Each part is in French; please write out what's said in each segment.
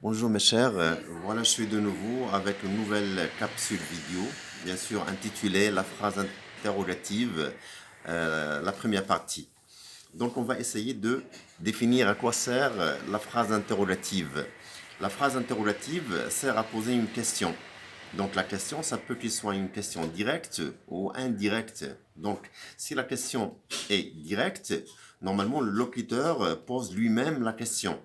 Bonjour mes chers, voilà je suis de nouveau avec une nouvelle capsule vidéo, bien sûr intitulée la phrase interrogative, la première partie. Donc on va essayer de définir à quoi sert la phrase interrogative. La phrase interrogative sert à poser une question. Donc la question, ça peut qu'il soit une question directe ou indirecte. Donc si la question est directe, normalement le locuteur pose lui-même la question.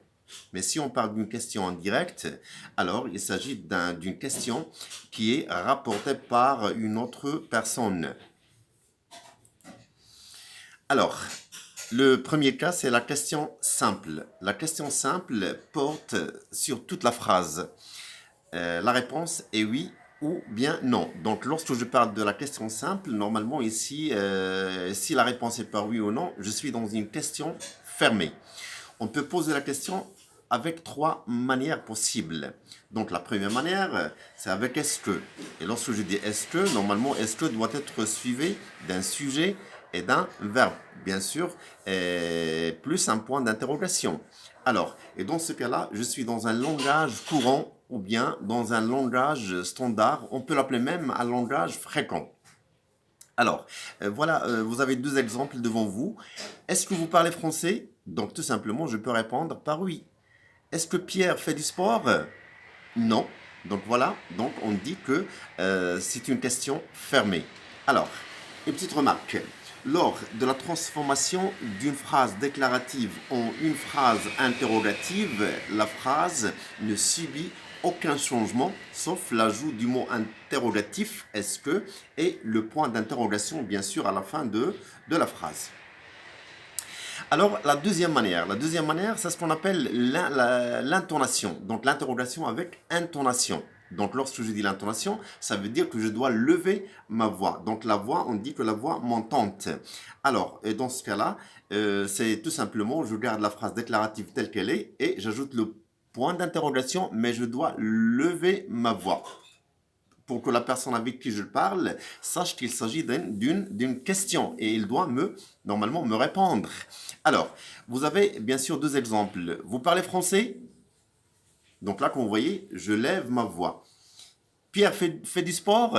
Mais si on parle d'une question en direct, alors il s'agit d'une question qui est rapportée par une autre personne. Alors, le premier cas, c'est la question simple. La question simple porte sur toute la phrase. La réponse est oui ou bien non. Donc, lorsque je parle de la question simple, normalement ici, si la réponse est par oui ou non, je suis dans une question fermée. On peut poser la question avec trois manières possibles. Donc la première manière, c'est avec est-ce que. Et lorsque je dis est-ce que, normalement est-ce que doit être suivi d'un sujet et d'un verbe, bien sûr, et plus un point d'interrogation. Alors, et dans ce cas-là, je suis dans un langage courant ou bien dans un langage standard. On peut l'appeler même un langage fréquent. Alors, voilà, vous avez deux exemples devant vous. Est-ce que vous parlez français? Donc, tout simplement, je peux répondre par oui. Est-ce que Pierre fait du sport? Non. Donc, voilà. Donc, on dit que c'est une question fermée. Alors, une petite remarque. Lors de la transformation d'une phrase déclarative en une phrase interrogative, la phrase ne subit aucun changement sauf l'ajout du mot interrogatif est-ce que et le point d'interrogation bien sûr à la fin de la phrase. Alors la deuxième manière c'est ce qu'on appelle l'intonation, donc l'interrogation avec intonation. Donc lorsque je dis l'intonation, ça veut dire que je dois lever ma voix. Donc la voix, on dit que la voix montante. Alors, et dans ce cas-là, c'est tout simplement, je garde la phrase déclarative telle qu'elle est et j'ajoute le point d'interrogation, mais je dois lever ma voix pour que la personne avec qui je parle sache qu'il s'agit d'une question et il doit normalement me répondre. Alors, vous avez bien sûr deux exemples. Vous parlez français? Donc là, comme vous voyez, je lève ma voix. Pierre fait du sport?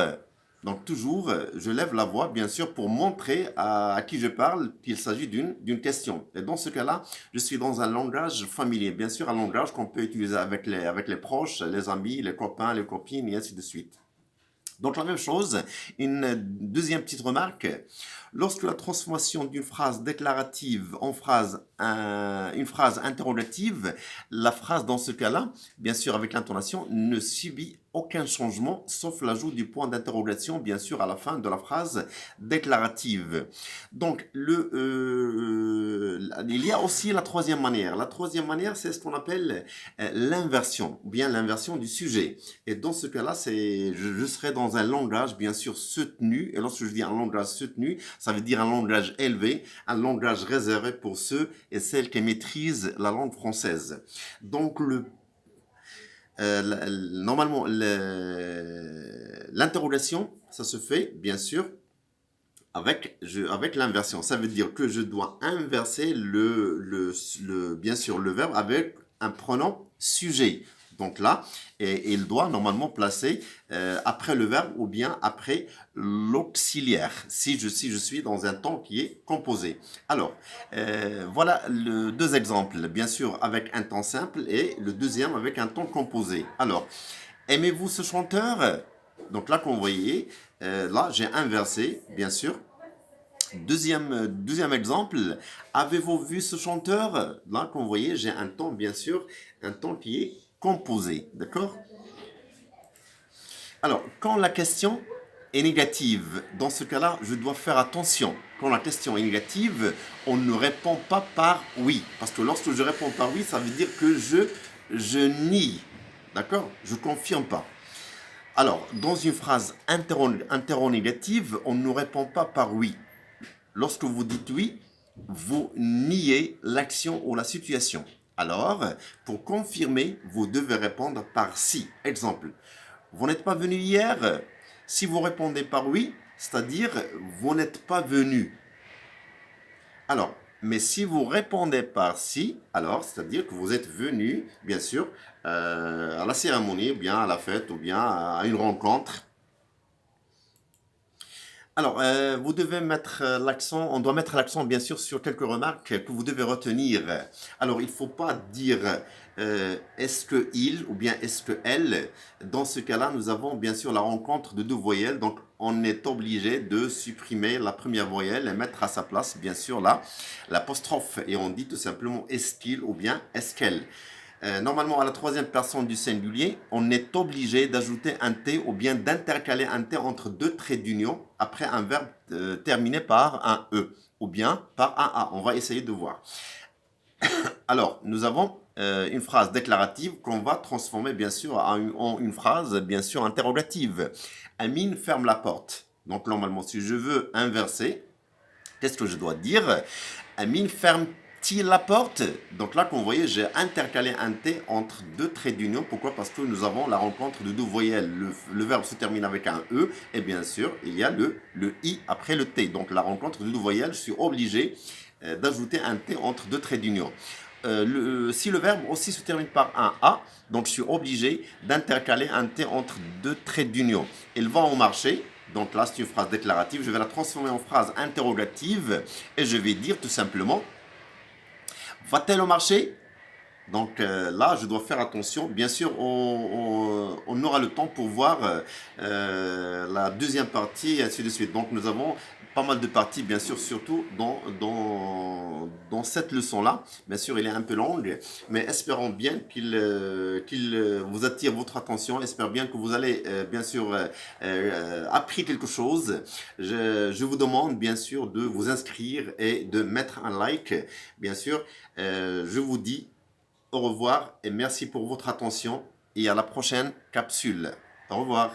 Donc toujours, je lève la voix, bien sûr, pour montrer à qui je parle qu'il s'agit d'une question. Et dans ce cas-là, je suis dans un langage familier, bien sûr, un langage qu'on peut utiliser avec les proches, les amis, les copains, les copines, et ainsi de suite. Donc la même chose, une deuxième petite remarque, lorsque la transformation d'une phrase déclarative en une phrase interrogative, la phrase dans ce cas-là, bien sûr avec l'intonation, ne subit aucun changement sauf l'ajout du point d'interrogation, bien sûr à la fin de la phrase déclarative. Donc il y a aussi la troisième manière. La troisième manière, c'est ce qu'on appelle l'inversion, ou bien l'inversion du sujet. Et dans ce cas-là, je serai dans un langage bien sûr soutenu. Et lorsque je dis un langage soutenu, ça veut dire un langage élevé, un langage réservé pour ceux et celles qui maîtrisent la langue française. Donc normalement, l'interrogation, ça se fait bien sûr avec l'inversion. Ça veut dire que je dois inverser bien sûr le verbe avec un pronom sujet. Donc là, et il doit normalement placer après le verbe ou bien après l'auxiliaire, si je suis dans un temps qui est composé. Alors, voilà deux exemples, bien sûr avec un temps simple et le deuxième avec un temps composé. Alors, aimez-vous ce chanteur? Donc là, comme vous voyez, là j'ai inversé, bien sûr. Deuxième exemple, avez-vous vu ce chanteur? Là, comme vous voyez, j'ai un ton, bien sûr, un ton qui est composé. D'accord? Alors, quand la question est négative, dans ce cas-là, je dois faire attention. Quand la question est négative, on ne répond pas par oui. Parce que lorsque je réponds par oui, ça veut dire que je nie. D'accord? Je ne confirme pas. Alors, dans une phrase interrogative, on ne répond pas par oui. Lorsque vous dites oui, vous niez l'action ou la situation. Alors, pour confirmer, vous devez répondre par si. Exemple, vous n'êtes pas venu hier? Si vous répondez par oui, c'est-à-dire vous n'êtes pas venu. Alors, Mais si vous répondez par si, alors c'est-à-dire que vous êtes venu, bien sûr, à la cérémonie, ou bien à la fête, ou bien à une rencontre. Alors, vous devez mettre l'accent, on doit mettre l'accent bien sûr sur quelques remarques que vous devez retenir. Alors, il ne faut pas dire est-ce que il ou bien est-ce que elle. Dans ce cas-là, nous avons bien sûr la rencontre de deux voyelles, donc on est obligé de supprimer la première voyelle et mettre à sa place bien sûr là l'apostrophe et on dit tout simplement est-ce qu'il ou bien est-ce qu'elle. Normalement, à la troisième personne du singulier, on est obligé d'ajouter un T ou bien d'intercaler un T entre deux traits d'union après un verbe terminé par un E ou bien par un A. On va essayer de voir. Alors, nous avons une phrase déclarative qu'on va transformer bien sûr en une phrase bien sûr interrogative. Amine ferme la porte. Donc normalement, si je veux inverser, qu'est-ce que je dois dire? Amine ferme-t-il la porte? Donc là, comme vous voyez, j'ai intercalé un T entre deux traits d'union. Pourquoi? Parce que nous avons la rencontre de deux voyelles. Le verbe se termine avec un E et bien sûr, il y a le I après le T. Donc la rencontre de deux voyelles, je suis obligé d'ajouter un T entre deux traits d'union. Si le verbe aussi se termine par un A, donc je suis obligé d'intercaler un T entre deux traits d'union. Il va au marché, donc là c'est une phrase déclarative, je vais la transformer en phrase interrogative et je vais dire tout simplement va-t-elle au marché? Donc là, je dois faire attention. Bien sûr, on aura le temps pour voir la deuxième partie et ainsi de suite. Donc nous avons pas mal de parties, bien sûr, surtout dans cette leçon-là. Bien sûr, elle est un peu longue, mais espérons bien qu'il vous attire votre attention. Espère bien que vous allez, bien sûr, appris quelque chose. Je vous demande, bien sûr, de vous inscrire et de mettre un like. Bien sûr, je vous dis au revoir et merci pour votre attention et à la prochaine capsule. Au revoir.